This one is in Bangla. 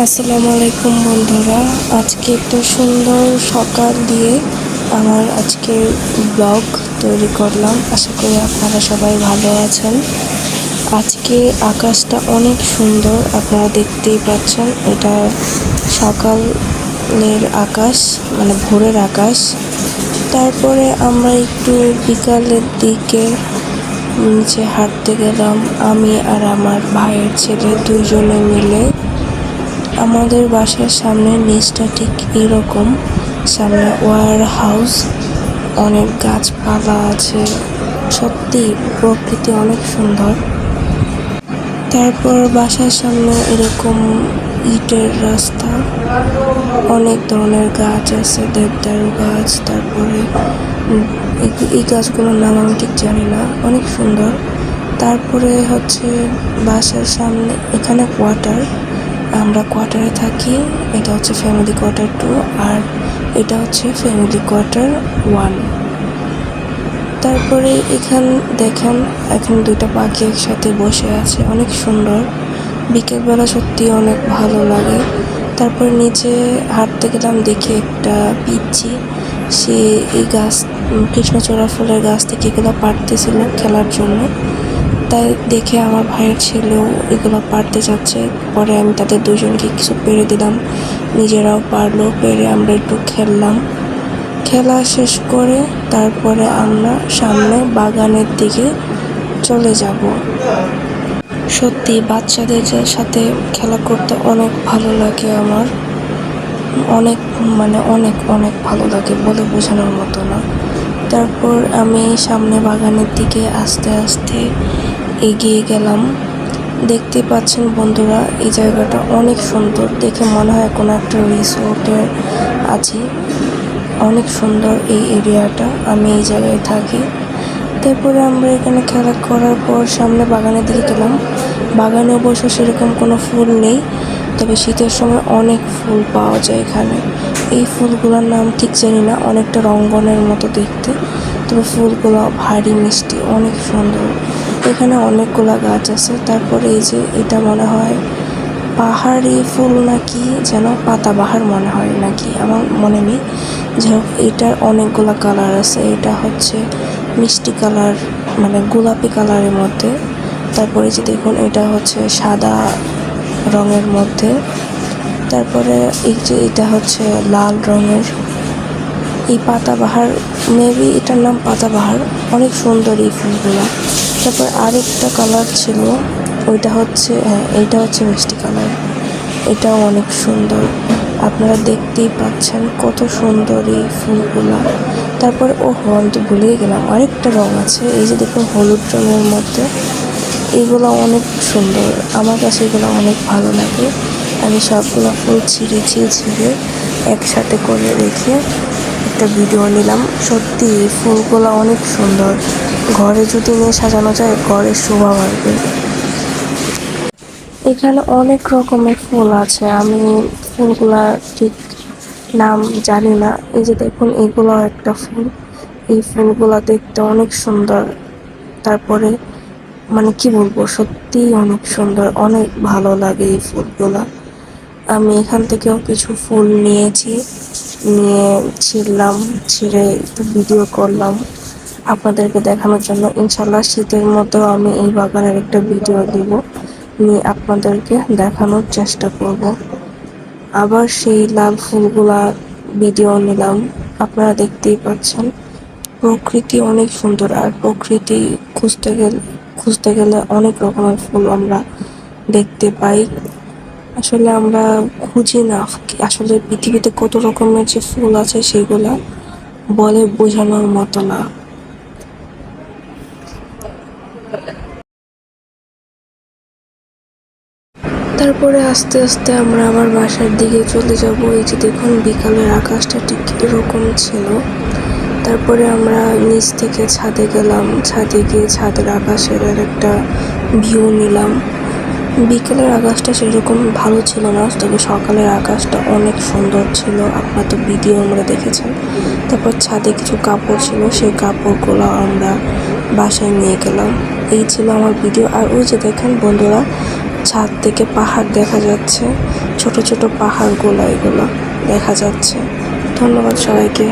আসসালামু আলাইকুম বন্ধুরা, আজকে একটা সুন্দর সকাল দিয়ে আমার আজকের ব্লগ তৈরি করলাম। আশা করি আপনারা সবাই ভালো আছেন। আজকে আকাশটা অনেক সুন্দর, আপনারা দেখতেই পাচ্ছেন। এটা সকালের আকাশ, মানে ভোরের আকাশ। তারপরে আমরা একটু বিকালের দিকে নিচে হাঁটতে গেলাম, আমি আর আমার ভাইয়ের ছেলে দুজনে মিলে। আমাদের বাসার সামনে নিচটা ঠিক এরকম, সামনে ওয়ার হাউস, অনেক গাছপালা আছে, সত্যি প্রকৃতি অনেক সুন্দর। তারপর বাসার সামনে এরকম ইটের রাস্তা, অনেক ধরনের গাছ আছে, দেবদারু গাছ। তারপরে এই গাছগুলোর নাম আমি ঠিক জানি না, অনেক সুন্দর। তারপরে হচ্ছে বাসার সামনে এখানে কোয়ার্টার, আমরা কোয়ার্টারে থাকি। এটা হচ্ছে ফ্যামিলি কোয়ার্টার 2 আর এটা হচ্ছে ফ্যামিলি কোয়ার্টার 1। তারপরে দেখেন এখানে দুইটা পাখি একসাথে বসে আছে, অনেক সুন্দর। বিকেলবেলা সত্যি অনেক ভালো লাগে। তারপরে নিচে হাঁটতে গেলাম, দেখি একটা পিচ্চি, সে এই গাছ, কৃষ্ণচূড়া ফুলের গাছ থেকে এগুলো পাড়তেছিল খেলার জন্য। তাই দেখে আমার ভাইয়ের ছেলেও এগুলো পারতে যাচ্ছে। পরে আমি তাদের দুজনকে কিছু পেরে দিলাম, নিজেরাও পারলো। পেরে আমরা একটু খেললাম। খেলা শেষ করে তারপরে আমরা সামনে বাগানের দিকে চলে যাব। সত্যি বাচ্চাদের সাথে খেলা করতে অনেক ভালো লাগে আমার, অনেক অনেক অনেক ভালো লাগে, বলে বোঝানোর মতো না। তারপর আমি সামনে বাগানের দিকে আস্তে আস্তে এগিয়ে গেলাম। দেখতে পাচ্ছেন বন্ধুরা, এই জায়গাটা অনেক সুন্দর, দেখে মনে হয় কোনো একটা রিসোর্টে আছি। অনেক সুন্দর এই এরিয়াটা, আমি এই জায়গায় থাকি। তারপরে আমরা এখানে খেলা করার পর সামনে বাগানের দিকে গেলাম। বাগানে অবশ্য সেরকম কোনো ফুল নেই, তবে শীতের সময় অনেক ফুল পাওয়া যায় এখানে। এই ফুলগুলোর নাম ঠিক জানি না, অনেকটা রঙ্গনের মতো দেখতে, তবে ফুলগুলো ভারী মিষ্টি, অনেক সুন্দর। এখানে অনেকগুলো গাছ আছে। তারপরে এই যে এটা মনে হয় পাহাড়ি ফুল নাকি যেন, পাতাবাহার মনে হয় নাকি, আমার মনে নেই। যাই হোক, এটার অনেকগুলো কালার আছে। এটা হচ্ছে মিষ্টি কালার, মানে গোলাপি কালারের মধ্যে। তারপরে যে দেখুন, এটা হচ্ছে সাদা রঙের মধ্যে। তারপরে এই যে এটা হচ্ছে লাল রঙের। এই পাতাবাহার, মেবি এটার নাম পাতাবাহার, অনেক সুন্দর এই ফুলগুলো। তারপর আরেকটা কালার ছিল, ওইটা হচ্ছে, হ্যাঁ এইটা হচ্ছে মিষ্টি কালার, এটাও অনেক সুন্দর। আপনারা দেখতেই পাচ্ছেন কত সুন্দর এই ফুলগুলা। তারপরে আমি তো ভুলেই গেলাম, আরেকটা রং আছে, এই যে দেখুন হলুদ রঙের মধ্যে। এইগুলো অনেক সুন্দর, আমার কাছে এগুলো অনেক ভালো লাগে। আমি সবগুলো ফুল ছিঁড়ে একসাথে করে রেখে একটা ভিডিও নিলাম। সত্যি এই ফুলগুলো অনেক সুন্দর, ঘরে যদি নিয়ে সাজানো যায় ঘরের শোভা বাড়বে। এখানে অনেক রকমের ফুল আছে, আমি ফুলগুলা ঠিক নাম জানি না। এই যে দেখুন, এগুলো একটা ফুল, এই ফুলগুলা দেখতে অনেক সুন্দর। তারপরে কি বলবো, সত্যিই অনেক সুন্দর, অনেক ভালো লাগে এই ফুলগুলা। আমি এখান থেকেও কিছু ফুল নিয়েছি, নিয়ে ছিঁড়ে একটু ভিডিও করলাম আপনাদেরকে দেখানোর জন্য। ইনশাল্লাহ শীতের মতো আমি এই বাগানের একটা ভিডিও দিব, নিয়ে আপনাদেরকে দেখানোর চেষ্টা করব। আবার সেই লাল ফুলগুলা ভিডিও নিলাম। আপনারা দেখতেই পাচ্ছেন, প্রকৃতি অনেক সুন্দর। আর প্রকৃতি খুঁজতে গেলে অনেক রকমের ফুল আমরা দেখতে পাই। আসলে আমরা খুঁজি না, আসলে পৃথিবীতে কত রকমের যে ফুল আছে সেগুলা বলে বোঝানোর মতো না। তারপরে আস্তে আস্তে আমরা আবার বাসার দিকে চলে যাব। এই যে দেখুন, বিকালের আকাশটা ঠিক এরকম ছিল। তারপরে আমরা নিচ থেকে ছাদে গেলাম, ছাদে গিয়ে ছাদের আকাশের একটা ভিউ নিলাম। বিকেলের আকাশটা সেরকম ভালো ছিল না, তবে সকালের আকাশটা অনেক সুন্দর ছিল, আপনারা তো ভিডিও আমরা দেখেছেন। তারপর ছাদে কিছু কাপড় ছিল, সেই কাপড়গুলো আমরা বাসায় নিয়ে গেলাম। এই ছিল আমার ভিডিও। আর ওই যে দেখেন বন্ধুরা, ছাদ থেকে পাহাড় দেখা যাচ্ছে, ছোট ছোট পাহাড়গুলো এগুলো দেখা যাচ্ছে। ধন্যবাদ সবাইকে।